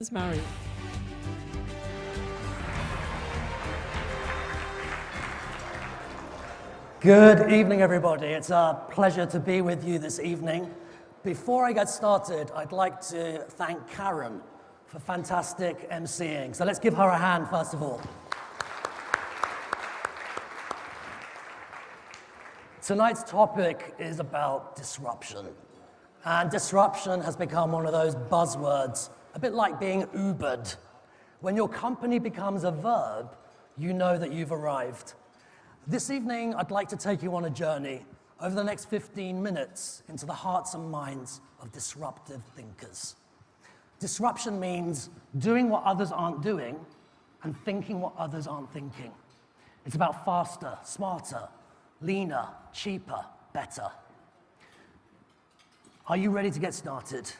Terence Mauri. Good evening, everybody. It's a pleasure to be with you this evening. Before I get started, I'd like to thank Karen for fantastic emceeing. So let's give her a hand, first of all. Tonight's topic is about disruption. And disruption has become one of those buzzwords, a bit like being Ubered. When your company becomes a verb, you know that you've arrived. This evening, I'd like to take you on a journey over the next 15 minutes into the hearts and minds of disruptive thinkers. Disruption means doing what others aren't doing and thinking what others aren't thinking. It's about faster, smarter, leaner, cheaper, better. Are you ready to get started?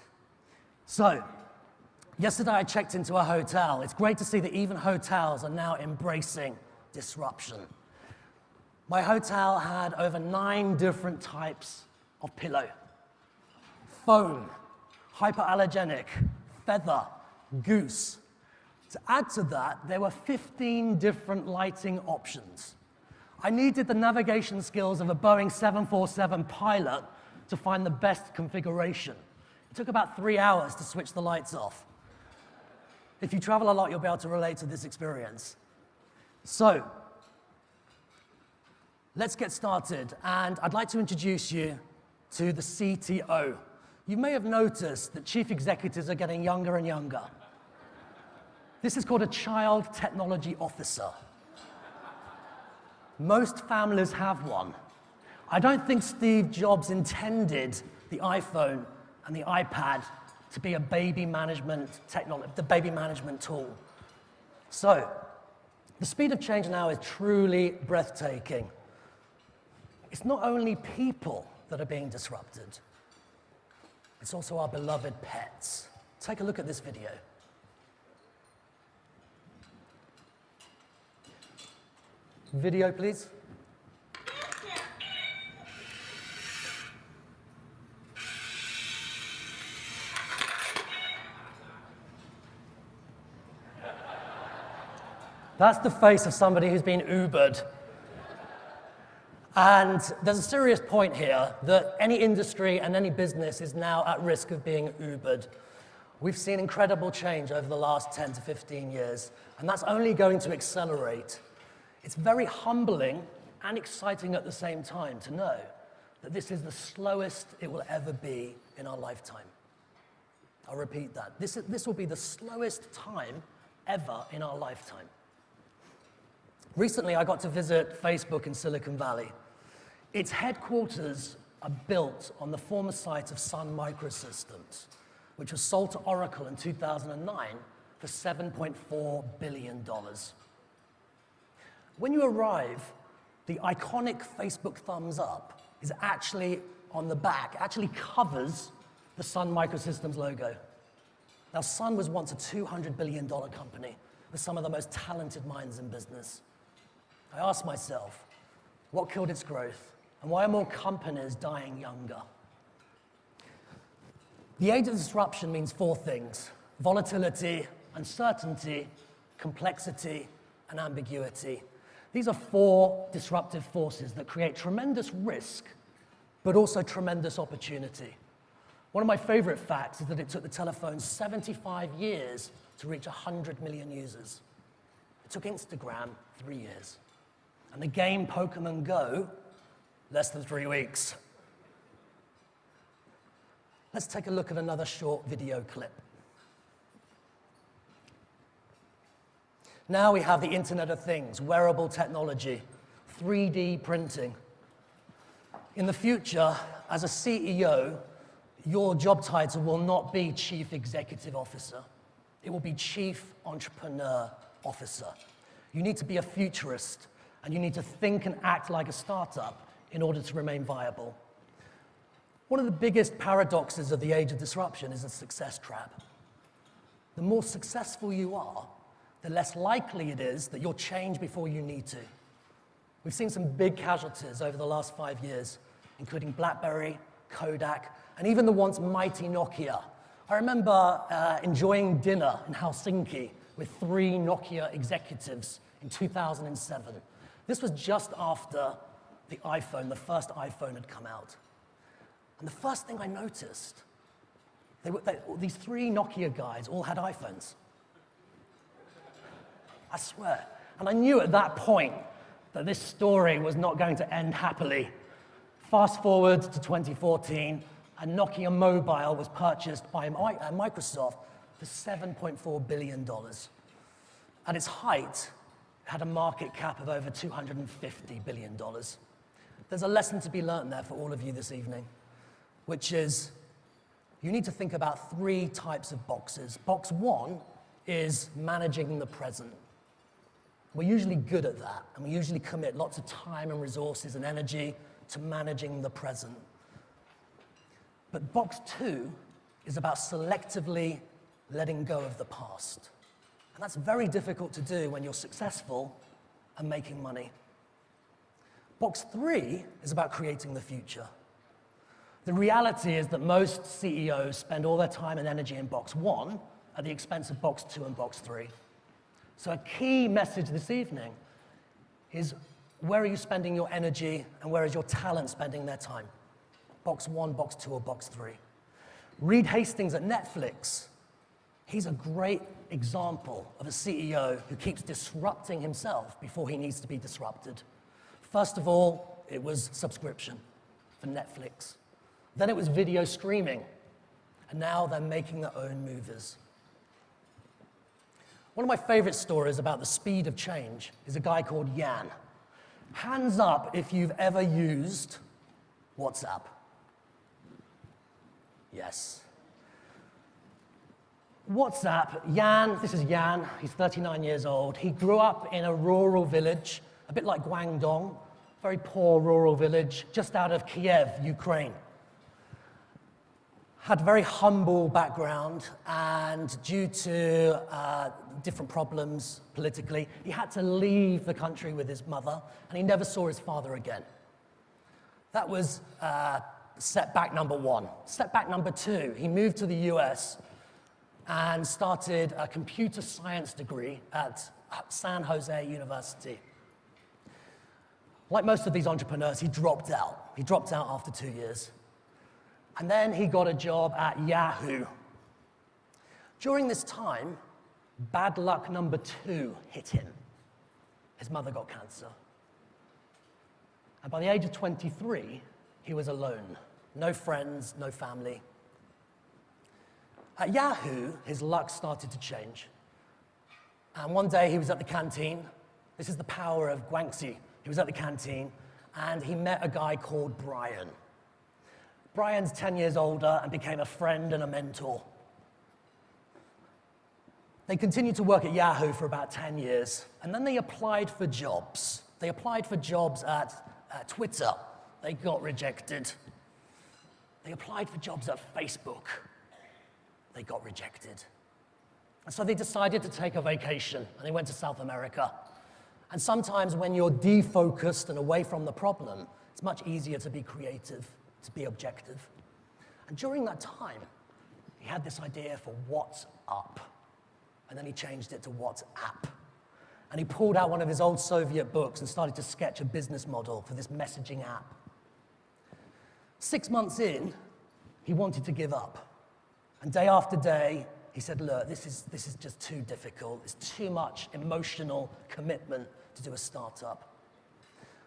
So, yesterday I checked into a hotel. It's great to see that even hotels are now embracing disruption. My hotel had over 9 different types of pillow. Foam, hypoallergenic, feather, goose. To add to that, there were 15 different lighting options. I needed the navigation skills of a Boeing 747 pilot to find the best configuration. It took about 3 hours to switch the lights off. If you travel a lot, you'll be able to relate to this experience. So, let's get started, and I'd like to introduce you to the CTO. You may have noticed that chief executives are getting younger and younger. This is called a child technology officer. Most families have one. I don't think Steve Jobs intended the iPhone and the iPad to be a baby management technology, the baby management tool. So, the speed of change now is truly breathtaking. It's not only people that are being disrupted, it's also our beloved pets. Take a look at this video. Video, please. That's the face of somebody who's been Ubered. And there's a serious point here that any industry and any business is now at risk of being Ubered. We've seen incredible change over the last 10 to 15 years, and that's only going to accelerate. It's very humbling and exciting at the same time to know that this is the slowest it will ever be in our lifetime. I'll repeat that. This will be the slowest time ever in our lifetime. Recently, I got to visit Facebook in Silicon Valley. Its headquarters are built on the former site of Sun Microsystems, which was sold to Oracle in 2009 for $7.4 billion. When you arrive, the iconic Facebook thumbs up is actually on the back, actually covers the Sun Microsystems logo. Now, Sun was once a $200 billion company with some of the most talented minds in business. I asked myself, what killed its growth, and why are more companies dying younger? The age of disruption means 4 things: volatility, uncertainty, complexity, and ambiguity. These are 4 disruptive forces that create tremendous risk, but also tremendous opportunity. One of my favorite facts is that it took the telephone 75 years to reach 100 million users. It took Instagram 3 years. And the game Pokemon Go, less than 3 weeks. Let's take a look at another short video clip. Now we have the Internet of Things, wearable technology, 3D printing. In the future, as a CEO, your job title will not be Chief Executive Officer. It will be Chief Entrepreneur Officer. You need to be a futurist, and you need to think and act like a startup in order to remain viable. One of the biggest paradoxes of the age of disruption is a success trap. The more successful you are, the less likely it is that you'll change before you need to. We've seen some big casualties over the last 5 years, including BlackBerry, Kodak, and even the once mighty Nokia, I remember enjoying dinner in Helsinki with 3 Nokia executives in 2007. This was just after the iPhone, the first iPhone had come out. And the first thing I noticed, these 3 Nokia guys all had iPhones. I swear. And I knew at that point that this story was not going to end happily. Fast forward to 2014, and Nokia Mobile was purchased by Microsoft for $7.4 billion. At its height, it had a market cap of over $250 billion. There's a lesson to be learned there for all of you this evening, which is you need to think about 3 types of boxes. Box 1 is managing the present. We're usually good at that, and we usually commit lots of time and resources and energy to managing the present. But box 2 is about selectively letting go of the past. And that's very difficult to do when you're successful and making money. Box 3 is about creating the future. The reality is that most CEOs spend all their time and energy in box 1 at the expense of box 2 and box 3. So a key message this evening is, where are you spending your energy and where is your talent spending their time? Box 1, box 2, or box 3? Reed Hastings at Netflix, he's a great example of a CEO who keeps disrupting himself before he needs to be disrupted. First of all, it was subscription for Netflix. Then it was video streaming. And now they're making their own movies. One of my favorite stories about the speed of change is a guy called Jan. Hands up if you've ever used WhatsApp. Yes. WhatsApp, Jan, this is Jan, he's 39 years old. He grew up in a rural village, a bit like Guangdong, very poor rural village, just out of Kiev, Ukraine. Had a very humble background, and due to different problems politically, he had to leave the country with his mother, and he never saw his father again. That was setback number 1. Setback number 2, he moved to the US and started a computer science degree at San Jose University. Like most of these entrepreneurs, he dropped out. He dropped out after 2 years. And then he got a job at Yahoo. During this time, bad luck number 2 hit him. His mother got cancer. And by the age of 23, he was alone. No friends, no family. At Yahoo, his luck started to change. And one day he was at the canteen. This is the power of Guangxi. He was at the canteen, and he met a guy called Brian. Brian's 10 years older and became a friend and a mentor. They continued to work at Yahoo for about 10 years, and then they applied for jobs. They applied for jobs at Twitter. They got rejected. They applied for jobs at Facebook. They got rejected. And so they decided to take a vacation, and they went to South America. And sometimes when you're defocused and away from the problem, it's much easier to be creative, to be objective. And during that time, he had this idea for what's up. And then he changed it to what's app. And he pulled out one of his old Soviet books and started to sketch a business model for this messaging app. 6 months in, he wanted to give up. And day after day, he said, look, this is just too difficult. It's too much emotional commitment to do a startup.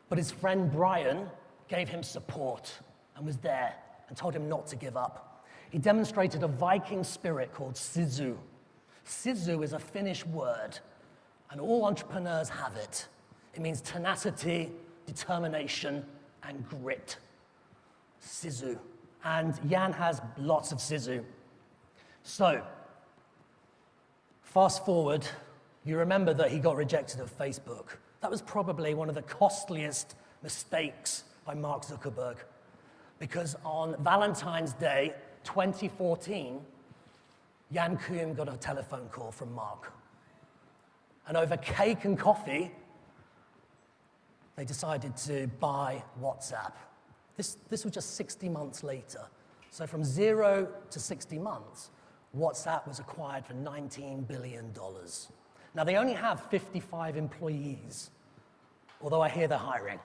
But his friend Brian gave him support and was there and told him not to give up. He demonstrated a Viking spirit called sisu. Sisu is a Finnish word, and all entrepreneurs have it. It means tenacity, determination, and grit. Sisu. And Jan has lots of sisu. So, fast forward, you remember that he got rejected at Facebook. That was probably one of the costliest mistakes by Mark Zuckerberg. Because on Valentine's Day, 2014, Jan Koum got a telephone call from Mark. And over cake and coffee, they decided to buy WhatsApp. This was just 60 months later. So from 0 to 60 months, WhatsApp was acquired for $19 billion. Now, they only have 55 employees, although I hear they're hiring.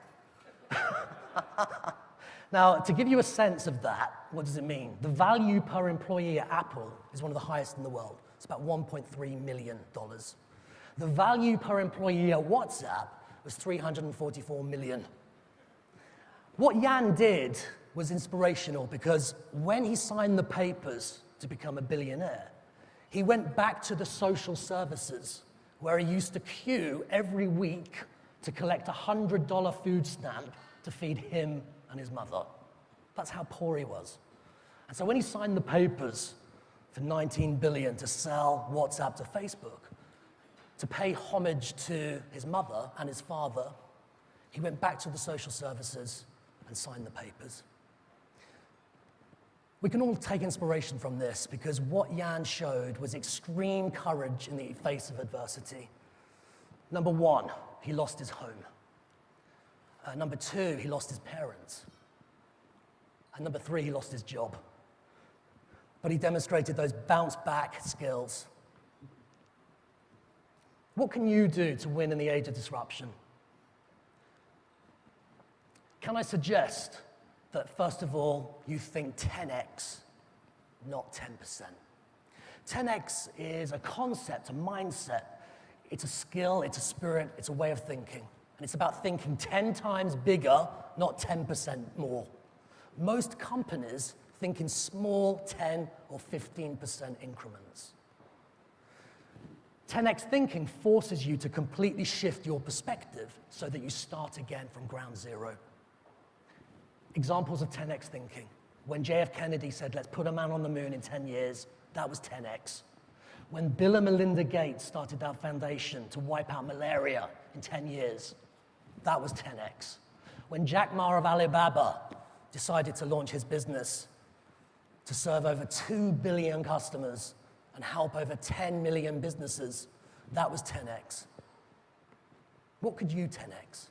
Now, to give you a sense of that, what does it mean? The value per employee at Apple is one of the highest in the world. It's about $1.3 million. The value per employee at WhatsApp was $344 million. What Jan did was inspirational because when he signed the papers to become a billionaire, he went back to the social services where he used to queue every week to collect a $100 food stamp to feed him and his mother. That's how poor he was. And so when he signed the papers for $19 billion to sell WhatsApp to Facebook, to pay homage to his mother and his father, he went back to the social services and signed the papers. We can all take inspiration from this because what Jan showed was extreme courage in the face of adversity. Number one, he lost his home. Number two, he lost his parents. And number three, he lost his job. But he demonstrated those bounce-back skills. What can you do to win in the age of disruption? Can I suggest that, first of all, you think 10x, not 10%? 10x is a concept, a mindset. It's a skill, it's a spirit, it's a way of thinking. And it's about thinking 10 times bigger, not 10% more. Most companies think in small 10 or 15% increments. 10x thinking forces you to completely shift your perspective so that you start again from ground zero. Examples of 10x thinking. When JF Kennedy said, let's put a man on the moon in 10 years, that was 10x. When Bill and Melinda Gates started our foundation to wipe out malaria in 10 years, that was 10x. When Jack Ma of Alibaba decided to launch his business to serve over 2 billion customers and help over 10 million businesses, that was 10x. What could you 10x?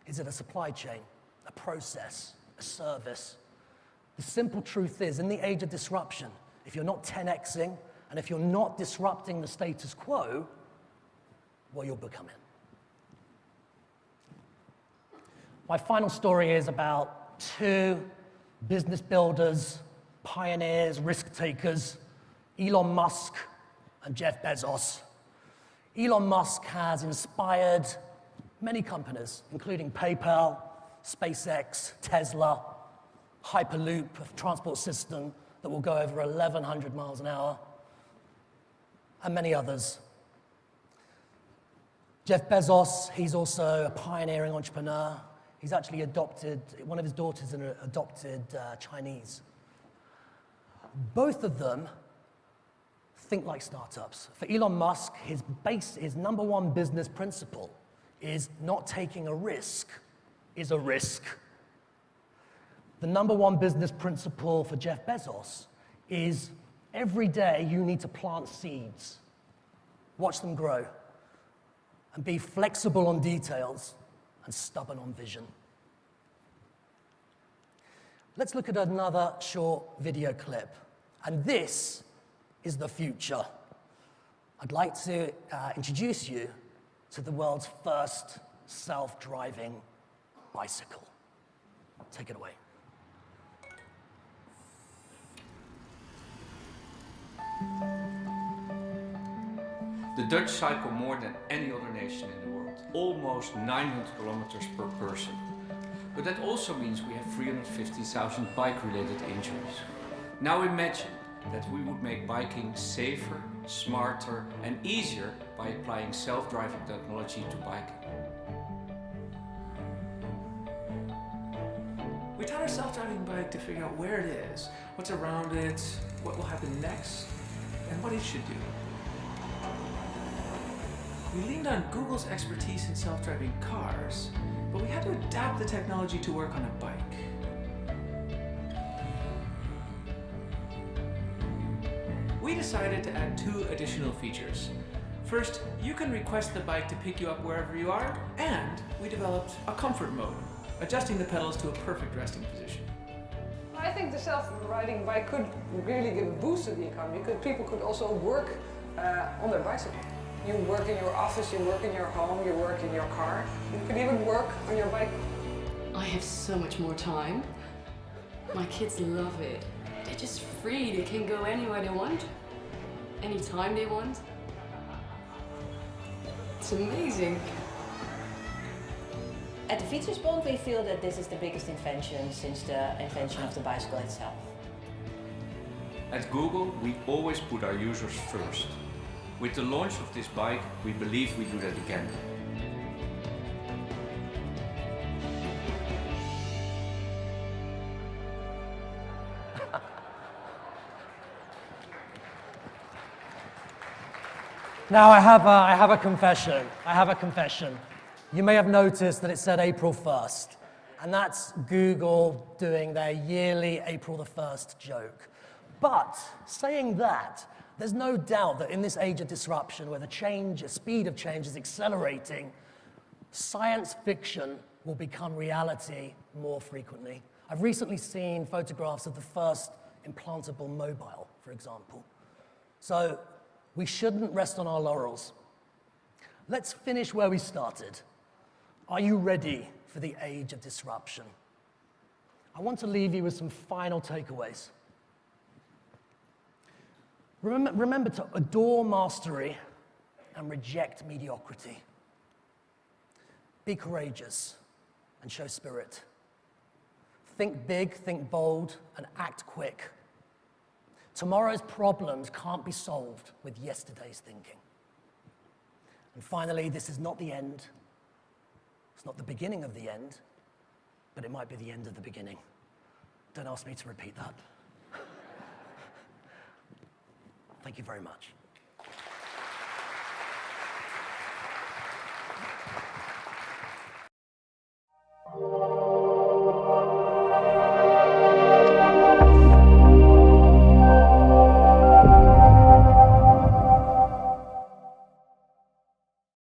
Is it a supply chain, a process, a service? The simple truth is, in the age of disruption, if you're not 10xing and if you're not disrupting the status quo, well, you'll become it. My final story is about two business builders, pioneers, risk takers, Elon Musk and Jeff Bezos. Elon Musk has inspired many companies, including PayPal, SpaceX, Tesla, Hyperloop, a transport system that will go over 1,100 miles an hour, and many others. Jeff Bezos, he's also a pioneering entrepreneur. He's actually adopted, one of his daughters is adopted Chinese. Both of them think like startups. For Elon Musk, his number one business principle is not taking a risk is a risk. The number one business principle for Jeff Bezos is every day you need to plant seeds, watch them grow, and be flexible on details and stubborn on vision. Let's look at another short video clip. And this is the future. I'd like to introduce you to the world's first self-driving bicycle. Take it away. The Dutch cycle more than any other nation in the world, almost 900 kilometers per person. But that also means we have 350,000 bike-related injuries. Now imagine that we would make biking safer, smarter and easier by applying self-driving technology to biking. We taught our self-driving bike to figure out where it is, what's around it, what will happen next, and what it should do. We leaned on Google's expertise in self-driving cars, but we had to adapt the technology to work on a bike. We decided to add 2 additional features. First, you can request the bike to pick you up wherever you are, and we developed a comfort mode, adjusting the pedals to a perfect resting position. I think the self-riding bike could really give a boost to the economy because people could also work on their bicycle. You work in your office, you work in your home, you work in your car. You could even work on your bike. I have so much more time. My kids love it. They're just free. They can go anywhere they want, anytime they want. It's amazing. At the Fietsersbond, we feel that this is the biggest invention since the invention of the bicycle itself. At Google, we always put our users first. With the launch of this bike, we believe we do that again. Now I have a confession. I have a confession. You may have noticed that it said April 1st, and that's Google doing their yearly April the 1st joke. But saying that, there's no doubt that in this age of disruption, where the speed of change is accelerating, science fiction will become reality more frequently. I've recently seen photographs of the first implantable mobile, for example. So we shouldn't rest on our laurels. Let's finish where we started. Are you ready for the age of disruption? I want to leave you with some final takeaways. Remember to adore mastery and reject mediocrity. Be courageous and show spirit. Think big, think bold, and act quick. Tomorrow's problems can't be solved with yesterday's thinking. And finally, this is not the end. It's not the beginning of the end, but it might be the end of the beginning. Don't ask me to repeat that. Thank you very much.